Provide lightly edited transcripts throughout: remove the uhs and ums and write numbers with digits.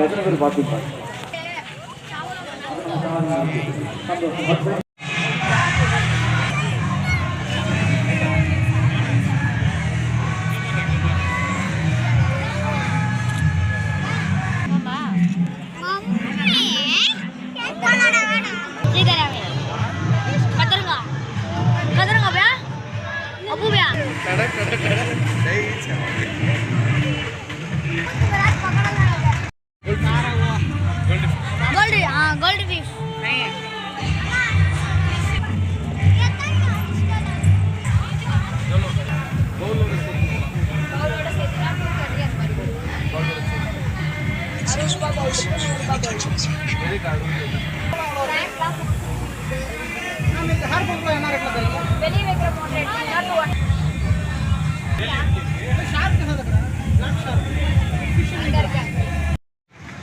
எத்தனை பேர் பார்த்துருப்பாங்க? गोल्ड फिश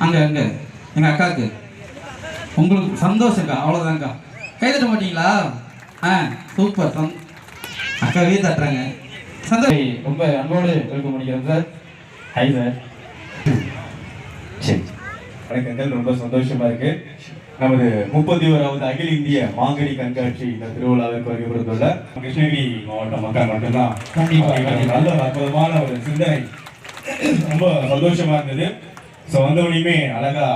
அங்க அங்க எங்க அக்காக்கு உங்களுக்கு சந்தோஷம்க்கா, அவ்வளோதாங்க்கா. கை தட்ட மாட்டீங்களா? சூப்பர். அக்காவே தட்டுறாங்க. சந்தோஷம். ரொம்ப அன்போடு இருக்க முடிக்கிறேன் சார். Hi sir. சரி, வணக்கங்கள். ரொம்ப சந்தோஷமா இருக்கு. நமது 31வது அகில இந்திய மாங்கனி கண்காட்சி இந்த திருவிழாவிற்கு வருகை கொடுத்துள்ள கிருஷ்ணகிரி மாவட்ட மக்கள் மட்டும்தான். நல்ல அற்புதமான ஒரு சிந்தனை, ரொம்ப சந்தோஷமா இருந்தது. ஸோ வந்தவனையுமே அழகா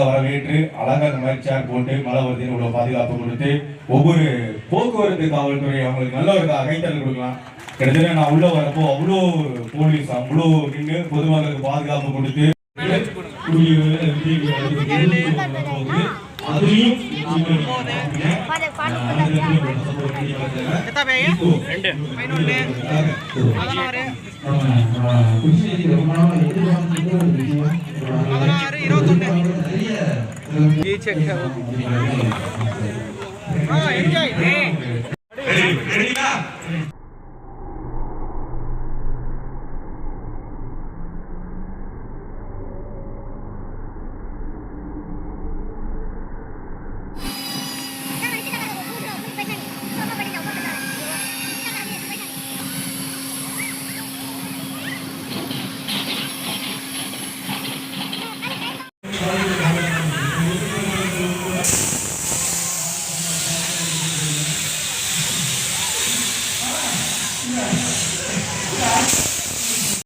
வரவேற்று அழகா இந்த மாதிரி சேர் போட்டு மழை வருதுன்னு இவ்வளவு பாதுகாப்பு கொடுத்து ஒவ்வொரு போக்குவரத்து காவல்துறை அவங்களுக்கு நல்ல ஒரு கைத்தல் கொடுக்கலாம். கிட்டத்தட்ட நான் உள்ள வரப்போ அவ்வளோ போலீஸ் அவ்வளோ நின்று பொதுமக்களுக்கு பாதுகாப்பு கொடுத்து அதுலயும்